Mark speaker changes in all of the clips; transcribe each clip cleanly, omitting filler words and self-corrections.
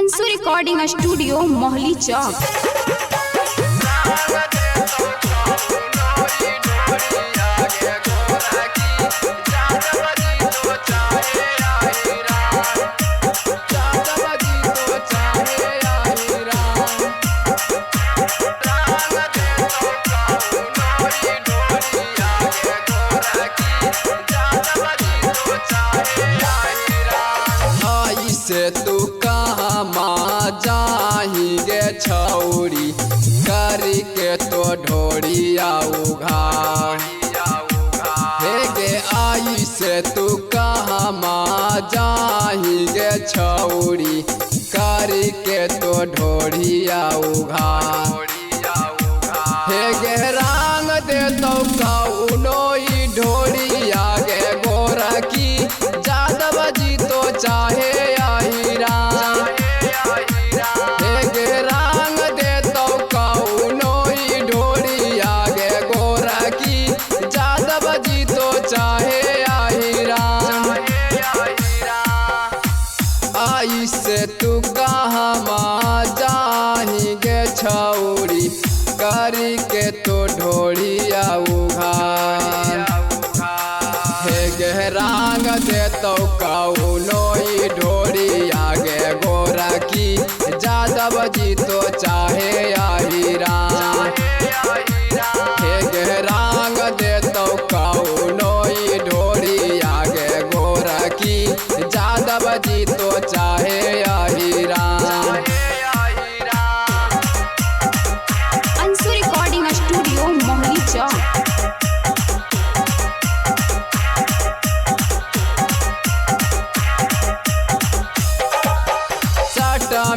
Speaker 1: Anshu recording studio मोहली चौक।
Speaker 2: से तू कहाँ माँ जाही गे छौरी करी के तो ढोड़िया उघार हे गे आई से तू कहाँ माँ जाही गे छौरी करी के तो ढोड़िया उघार हे गे रंग दे तो कौनो ढोड़िया गे गोरा की जादव जी तो चाहे आई से तू कहाँ माँ जाही गे छौरी करी के तो ढोड़िया उघार हे गे रंग दे तो कौनो ढोड़िया गे गोरा की जादव जी तो चाहे आई राम हे गे रंग दे तो कौनो ढोड़िया गे गोरा की जादव जी तो चाहे आई राम।
Speaker 1: अंशु रिकॉर्डिंग स्टूडियो मोहली चौक।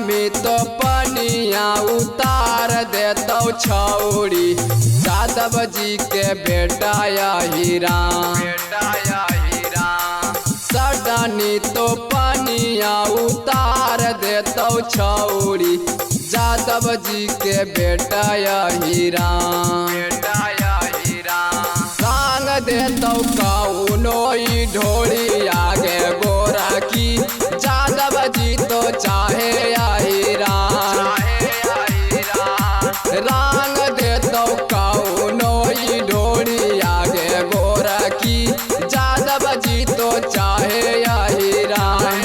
Speaker 2: में तो पनिया उतार देतो छौरी जादव जी के बेटा यही राम सडनी तो पनिया उतार देतो छौरी जादव जी के बेटा यही राम रंग देतो कौनो ढोड़ी आगे गोरा की जादव जी तो चाहे आई राम रंग देतो कौनो ढोड़ी आगे गोरा की जादव जी तो चाहे आई राम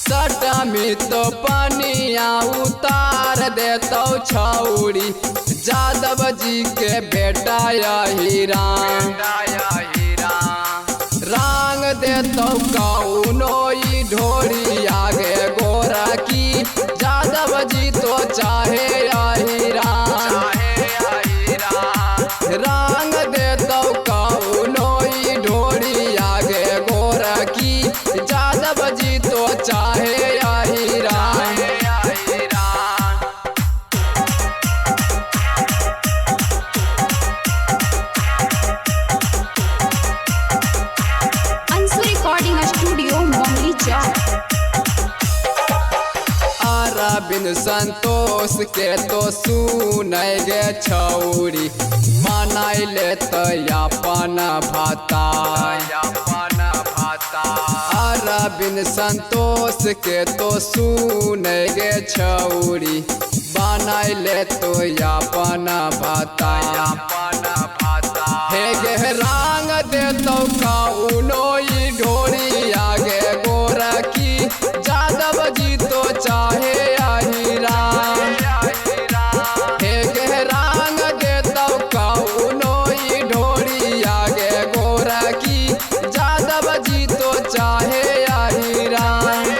Speaker 2: सटमी तो पनिया उतार देतो छौरी जादव जी के बेटा यही राम रंग देतो कौनो ढोड़ी आगे गोरा की जादव जी तो चाहे आई राम रंग देतो कौनो ढोड़ी आगे गोरा की जादव जी तो चाहे आई राम।
Speaker 1: स्टूडियो मोहली चौक।
Speaker 2: बिन संतोष के तो सुनय गे छौरी मनाई ले तो अपन भाता बिन संतोष के तो सुनय गे छौरी बनाई ले तो अपन भाता हे गे रंग दे तो कौनो ढोड़ी आगे गोरा की जादव जी तो चाहे आई राम हे गे रंग दे तो कौनो ढोड़ी आगे गोरा की जादव जी तो चाहे आई राम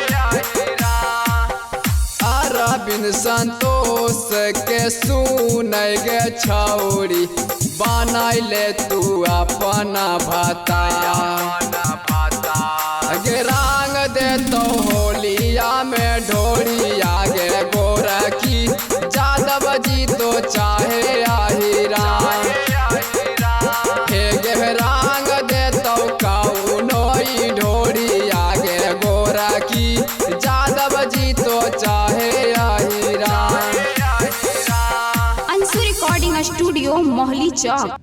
Speaker 2: बिन संतोष के सुनय गे छौरी बनाई ले तू अपन भाता गे रंग दे तो होलिया में ढोड़ी आगे गोरा की जादव जी तो चाहे आई राम हे गे रंग दे तो कौनो ढोड़ी आगे गोरा की जादव जी तो चाहे आई राम।
Speaker 1: अंशु रिकॉर्डिंग स्टूडियो मोहली चौक।